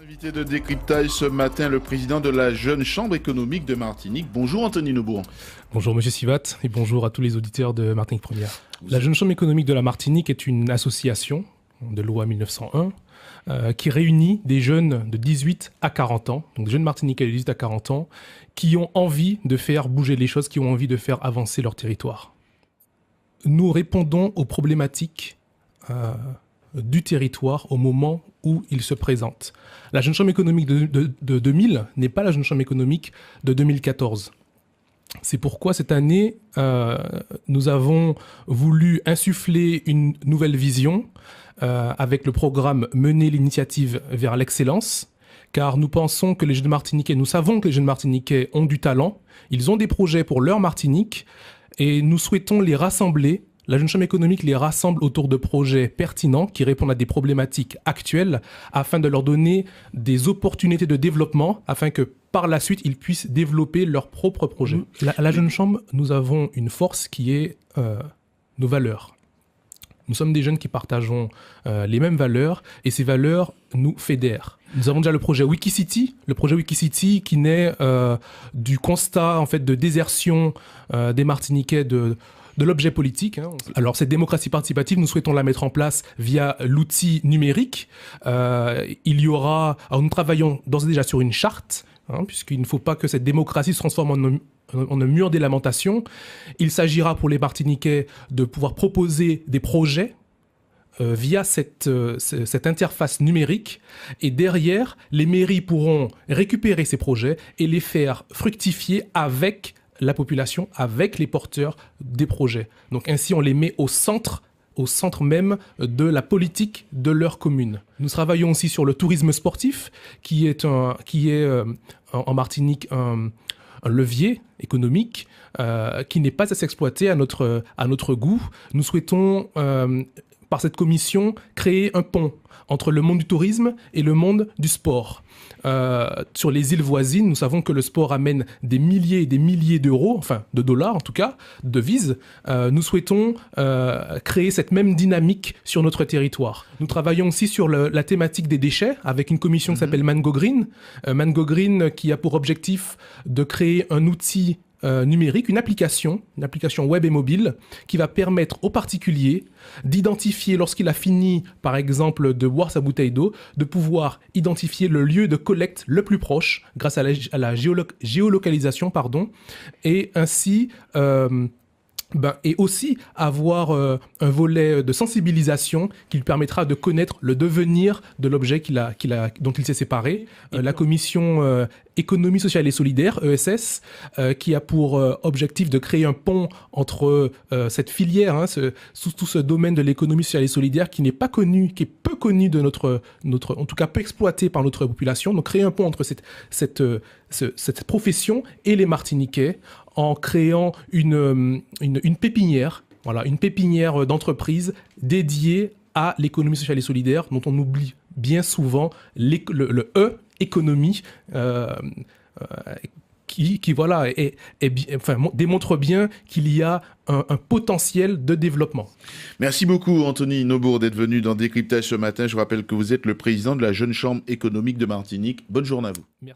Invité de décryptage ce matin, le président de la Jeune Chambre économique de Martinique. Bonjour Anthony Nobourg. Bonjour Monsieur Sivat et bonjour à tous les auditeurs de Martinique Première. La Jeune Chambre économique de la Martinique est une association de loi 1901 qui réunit des jeunes de 18 à 40 ans, donc des jeunes Martiniquais de 18 à 40 ans, qui ont envie de faire bouger les choses, qui ont envie de faire avancer leur territoire. Nous répondons aux problématiques du territoire au moment où il se présente. La Jeune Chambre économique de 2000 n'est pas la Jeune Chambre économique de 2014. C'est pourquoi cette année, nous avons voulu insuffler une nouvelle vision avec le programme Mener l'initiative vers l'excellence, car nous pensons que les jeunes Martiniquais, nous savons que les jeunes Martiniquais ont du talent, ils ont des projets pour leur Martinique et nous souhaitons les rassembler. La Jeune Chambre économique les rassemble autour de projets pertinents qui répondent à des problématiques actuelles afin de leur donner des opportunités de développement afin que par la suite ils puissent développer leurs propres projets. À la Jeune Chambre, nous avons une force qui est nos valeurs. Nous sommes des jeunes qui partageons les mêmes valeurs et ces valeurs nous fédèrent. Nous avons déjà le projet Wikicity qui naît du constat en fait de désertion des Martiniquais de l'objet politique. Alors cette démocratie participative, nous souhaitons la mettre en place via l'outil numérique. Alors nous travaillons d'ores et déjà sur une charte, puisqu'il ne faut pas que cette démocratie se transforme en un mur des lamentations. Il s'agira pour les Martiniquais de pouvoir proposer des projets via cette interface numérique, et derrière, les mairies pourront récupérer ces projets et les faire fructifier avec la population, avec les porteurs des projets. Donc ainsi, on les met au centre même de la politique de leur commune. Nous travaillons aussi sur le tourisme sportif, qui est en Martinique un levier économique qui n'est pas assez exploité à notre goût. Nous souhaitons, par cette commission, créer un pont entre le monde du tourisme et le monde du sport. Sur les îles voisines, nous savons que le sport amène des milliers et des milliers d'euros, enfin de dollars en tout cas, de devises. Nous souhaitons créer cette même dynamique sur notre territoire. Nous travaillons aussi sur la thématique des déchets avec une commission qui s'appelle Mango Green. Mango Green qui a pour objectif de créer un outil numérique, une application web et mobile qui va permettre aux particuliers d'identifier, lorsqu'il a fini par exemple de boire sa bouteille d'eau, de pouvoir identifier le lieu de collecte le plus proche grâce à la géolocalisation, et ainsi et aussi avoir un volet de sensibilisation qui lui permettra de connaître le devenir de l'objet dont il s'est séparé. La commission économie sociale et solidaire, ESS, qui a pour objectif de créer un pont entre cette filière, tout ce domaine de l'économie sociale et solidaire qui n'est pas connu, qui est peu connu de notre en tout cas peu exploité par notre population. Donc créer un pont entre cette profession et les Martiniquais en créant une pépinière, une pépinière d'entreprise dédiée à l'économie sociale et solidaire, dont on oublie bien souvent le E, économie, qui démontre bien qu'il y a un potentiel de développement. Merci beaucoup Anthony Nobourg d'être venu dans Décryptage ce matin. Je rappelle que vous êtes le président de la Jeune Chambre économique de Martinique. Bonne journée à vous. Merci.